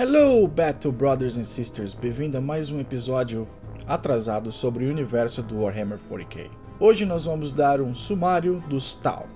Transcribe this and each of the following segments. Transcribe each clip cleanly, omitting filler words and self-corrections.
Hello, Battle Brothers and Sisters! Bem-vindo a mais um episódio atrasado sobre o universo do Warhammer 40k. Hoje nós vamos dar um sumário dos Tau,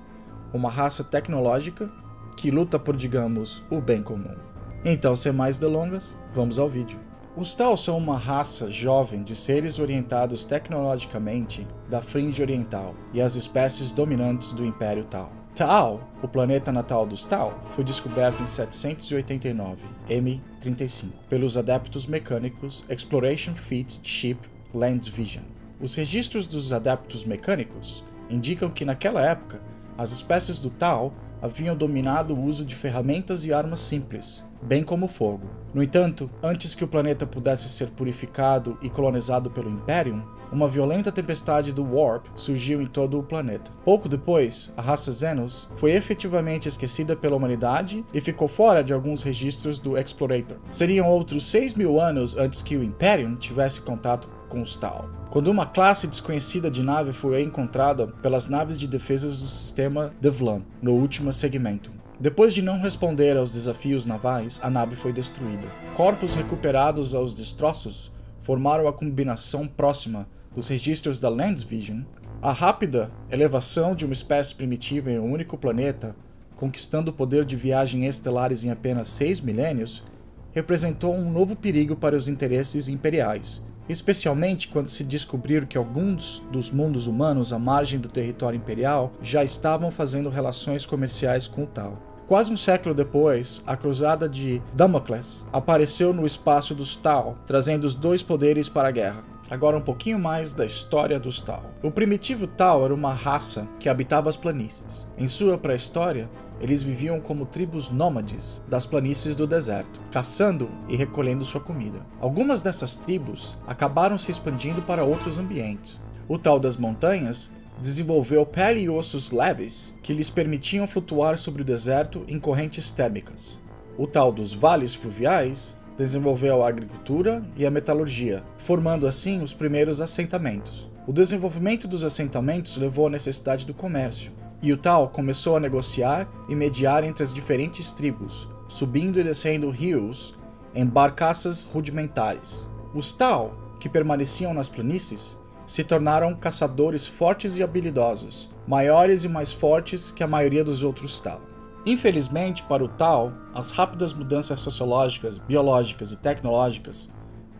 uma raça tecnológica que luta por, digamos, o bem comum. Então, sem mais delongas, vamos ao vídeo. Os Tau são uma raça jovem de seres orientados tecnologicamente da Fringe Oriental e as espécies dominantes do Império Tau. Tau, o planeta natal dos Tau, foi descoberto em 789, M35, pelos adeptos mecânicos Exploration Fleet Ship Lands Vision. Os registros dos adeptos mecânicos indicam que naquela época, as espécies do Tau haviam dominado o uso de ferramentas e armas simples, bem como fogo. No entanto, antes que o planeta pudesse ser purificado e colonizado pelo Imperium, uma violenta tempestade do Warp surgiu em todo o planeta. Pouco depois, a raça Xenos foi efetivamente esquecida pela humanidade e ficou fora de alguns registros do Explorator. Seriam outros 6.000 anos antes que o Imperium tivesse contato com os Tau, quando uma classe desconhecida de nave foi encontrada pelas naves de defesas do sistema Devlan, no último segmento. Depois de não responder aos desafios navais, a nave foi destruída. Corpos recuperados aos destroços formaram a combinação próxima dos registros da Lands Vision. A rápida elevação de uma espécie primitiva em um único planeta, conquistando o poder de viagem estelares em apenas 6 milênios, representou um novo perigo para os interesses imperiais, especialmente quando se descobriu que alguns dos mundos humanos à margem do território imperial já estavam fazendo relações comerciais com o Tau. Quase um século depois, a Cruzada de Damocles apareceu no espaço dos Tau, trazendo os dois poderes para a guerra. Agora um pouquinho mais da história dos Tau. O primitivo Tau era uma raça que habitava as planícies. Em sua pré-história, eles viviam como tribos nômades das planícies do deserto, caçando e recolhendo sua comida. Algumas dessas tribos acabaram se expandindo para outros ambientes. O Tau das montanhas desenvolveu pele e ossos leves que lhes permitiam flutuar sobre o deserto em correntes térmicas. O Tau dos vales fluviais desenvolveu a agricultura e a metalurgia, formando assim os primeiros assentamentos. O desenvolvimento dos assentamentos levou à necessidade do comércio, e o Tau começou a negociar e mediar entre as diferentes tribos, subindo e descendo rios em barcaças rudimentares. Os Tau, que permaneciam nas planícies, se tornaram caçadores fortes e habilidosos, maiores e mais fortes que a maioria dos outros Tau. Infelizmente para o Tau, as rápidas mudanças sociológicas, biológicas e tecnológicas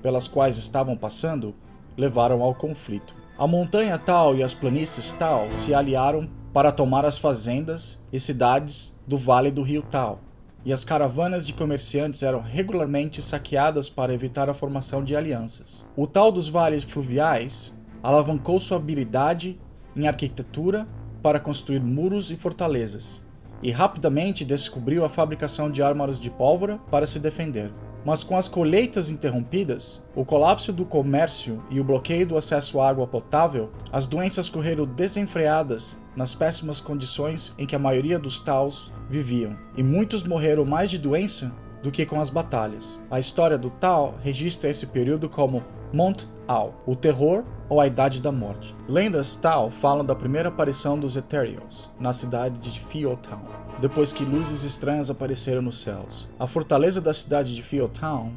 pelas quais estavam passando levaram ao conflito. A montanha Tau e as planícies Tau se aliaram para tomar as fazendas e cidades do vale do rio Tau, e as caravanas de comerciantes eram regularmente saqueadas para evitar a formação de alianças. O Tau dos vales fluviais alavancou sua habilidade em arquitetura para construir muros e fortalezas, e rapidamente descobriu a fabricação de armas de pólvora para se defender. Mas com as colheitas interrompidas, o colapso do comércio e o bloqueio do acesso à água potável, as doenças correram desenfreadas nas péssimas condições em que a maioria dos Taus viviam, e muitos morreram mais de doença do que com as batalhas. A história do Tau registra esse período como Mont Au, o terror ou a Idade da Morte. Lendas Tau falam da primeira aparição dos Ethereals na cidade de Phiotown, depois que luzes estranhas apareceram nos céus. A fortaleza da cidade de Phiotown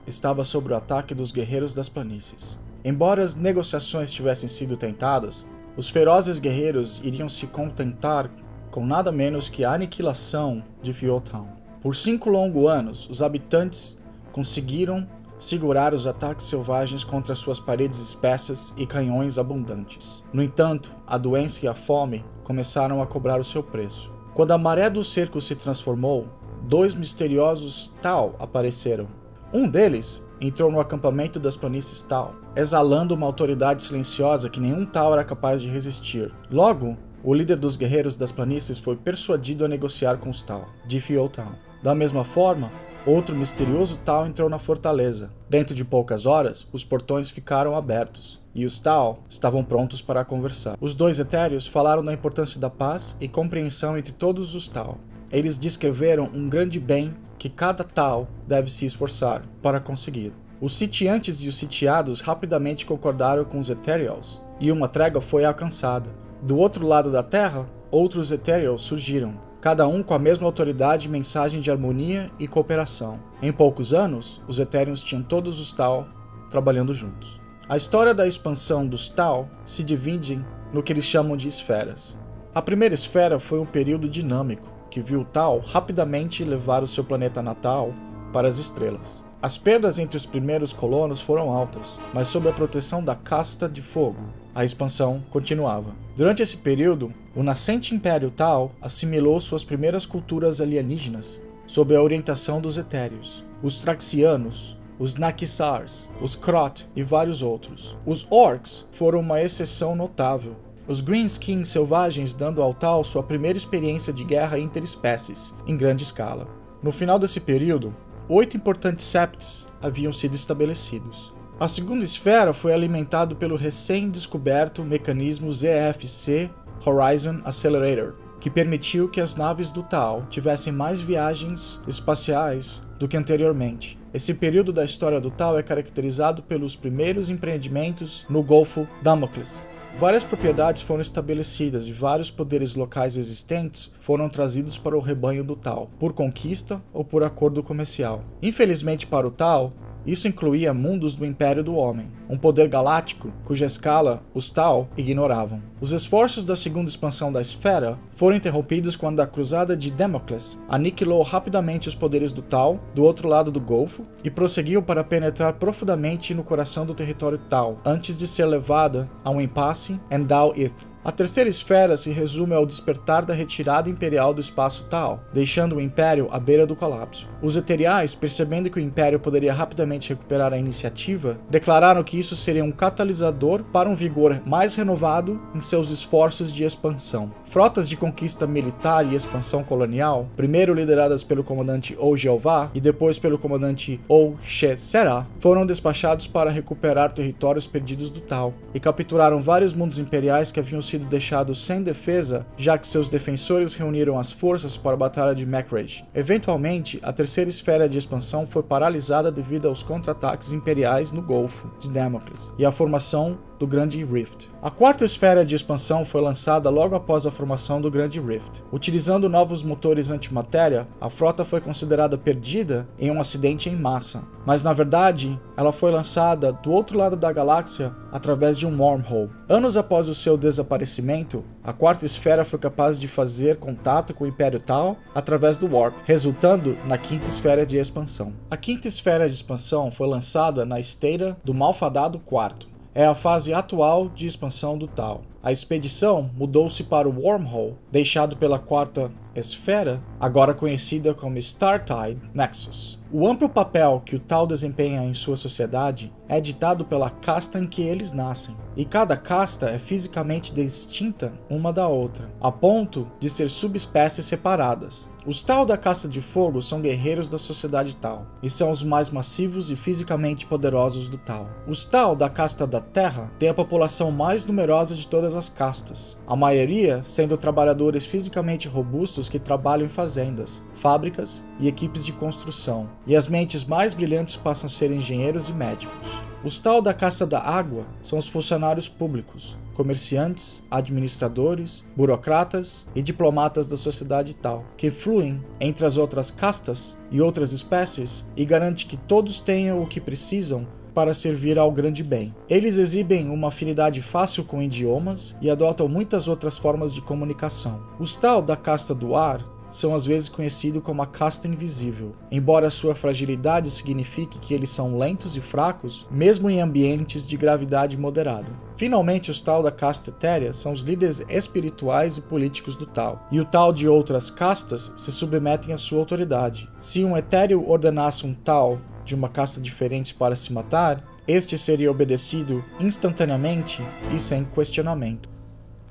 estava sob o ataque dos guerreiros das planícies. Embora as negociações tivessem sido tentadas, os ferozes guerreiros iriam se contentar com nada menos que a aniquilação de Phiotown. Por 5 longos anos, os habitantes conseguiram segurar os ataques selvagens contra suas paredes espessas e canhões abundantes. No entanto, a doença e a fome começaram a cobrar o seu preço. Quando a maré do cerco se transformou, 2 misteriosos Tau apareceram. Um deles entrou no acampamento das planícies Tau, exalando uma autoridade silenciosa que nenhum Tau era capaz de resistir. Logo, o líder dos guerreiros das planícies foi persuadido a negociar com os Tau de Phiotown. Da mesma forma, outro misterioso Tau entrou na fortaleza. Dentro de poucas horas, os portões ficaram abertos, e os Tau estavam prontos para conversar. Os 2 Etéreos falaram da importância da paz e compreensão entre todos os Tau. Eles descreveram um grande bem que cada Tau deve se esforçar para conseguir. Os sitiantes e os sitiados rapidamente concordaram com os Ethereals, e uma trégua foi alcançada. Do outro lado da Terra, outros Ethereals surgiram, cada um com a mesma autoridade e mensagem de harmonia e cooperação. Em poucos anos, os Ethereums tinham todos os Tau trabalhando juntos. A história da expansão dos Tau se divide no que eles chamam de esferas. A primeira esfera foi um período dinâmico, que viu o Tau rapidamente levar o seu planeta natal para as estrelas. As perdas entre os primeiros colonos foram altas, mas sob a proteção da Casta de Fogo, a expansão continuava. Durante esse período, o nascente Império Tau assimilou suas primeiras culturas alienígenas sob a orientação dos Etéreos, os Traxianos, os Nakisars, os Krot e vários outros. Os Orcs foram uma exceção notável, os Greenskins selvagens dando ao Tau sua primeira experiência de guerra interespécies, em grande escala. No final desse período, 8 importantes septs haviam sido estabelecidos. A segunda esfera foi alimentada pelo recém-descoberto mecanismo ZFC Horizon Accelerator, que permitiu que as naves do Tau tivessem mais viagens espaciais do que anteriormente. Esse período da história do Tau é caracterizado pelos primeiros empreendimentos no Golfo Damocles. Várias propriedades foram estabelecidas e vários poderes locais existentes foram trazidos para o rebanho do Tau, por conquista ou por acordo comercial. Infelizmente para o Tau, isso incluía mundos do Império do Homem, um poder galáctico cuja escala os Tau ignoravam. Os esforços da segunda expansão da esfera foram interrompidos quando a Cruzada de Damocles aniquilou rapidamente os poderes do Tau do outro lado do Golfo e prosseguiu para penetrar profundamente no coração do território Tau, antes de ser levada a um impasse em Dal-Ith. A terceira esfera se resume ao despertar da retirada imperial do espaço Tau, deixando o Império à beira do colapso. Os Eteriais, percebendo que o Império poderia rapidamente recuperar a iniciativa, declararam que isso seria um catalisador para um vigor mais renovado em seus esforços de expansão. Frotas de conquista militar e expansão colonial, primeiro lideradas pelo comandante O-Jeová e depois pelo comandante O-She-Serah, foram despachados para recuperar territórios perdidos do Tau, e capturaram vários mundos imperiais que haviam sido deixados sem defesa, já que seus defensores reuniram as forças para a Batalha de Macragge. Eventualmente, a terceira esfera de expansão foi paralisada devido aos contra-ataques imperiais no Golfo de Damocles e a formação do Grande Rift. A quarta esfera de expansão foi lançada logo após a formação do Grande Rift. Utilizando novos motores antimatéria, a frota foi considerada perdida em um acidente em massa, mas na verdade ela foi lançada do outro lado da galáxia através de um wormhole. Anos após o seu desaparecimento, a quarta esfera foi capaz de fazer contato com o Império Tau através do Warp, resultando na quinta esfera de expansão. A quinta esfera de expansão foi lançada na esteira do Malfadado Quarto. É a fase atual de expansão do Tau. A expedição mudou-se para o Wormhole, deixado pela quarta esfera, agora conhecida como Startide Nexus. O amplo papel que o Tau desempenha em sua sociedade é ditado pela casta em que eles nascem, e cada casta é fisicamente distinta uma da outra, a ponto de ser subespécies separadas. Os Tau da Casta de Fogo são guerreiros da sociedade Tau, e são os mais massivos e fisicamente poderosos do Tau. Os Tau da Casta da Terra têm a população mais numerosa de todas as castas, a maioria sendo trabalhadores fisicamente robustos que trabalham em fazendas, fábricas e equipes de construção, e as mentes mais brilhantes passam a ser engenheiros e médicos. Os Tau da Casta da Água são os funcionários públicos, comerciantes, administradores, burocratas e diplomatas da sociedade Tau, que fluem entre as outras castas e outras espécies e garante que todos tenham o que precisam para servir ao grande bem. Eles exibem uma afinidade fácil com idiomas e adotam muitas outras formas de comunicação. Os Tau da Casta do Ar são às vezes conhecidos como a casta invisível, embora sua fragilidade signifique que eles são lentos e fracos, mesmo em ambientes de gravidade moderada. Finalmente, os Tau da casta etérea são os líderes espirituais e políticos do Tau, e o Tau de outras castas se submetem à sua autoridade. Se um etéreo ordenasse um Tau de uma casta diferente para se matar, este seria obedecido instantaneamente e sem questionamento.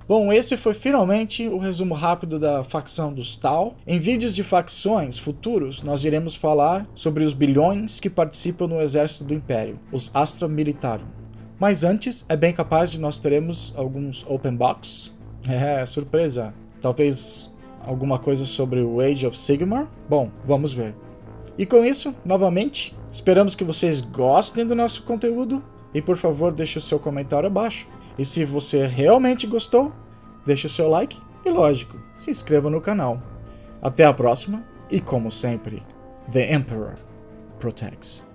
Bom, esse foi finalmente o resumo rápido da facção dos Tau. Em vídeos de facções futuros, nós iremos falar sobre os bilhões que participam no exército do Império, os Astra Militarum. Mas antes, é bem capaz de nós teremos alguns open box. Surpresa! Talvez alguma coisa sobre o Age of Sigmar? Bom, vamos ver. E com isso, novamente, esperamos que vocês gostem do nosso conteúdo e por favor deixe o seu comentário abaixo. E se você realmente gostou, deixe o seu like e, lógico, se inscreva no canal. Até a próxima e, como sempre, The Emperor protects.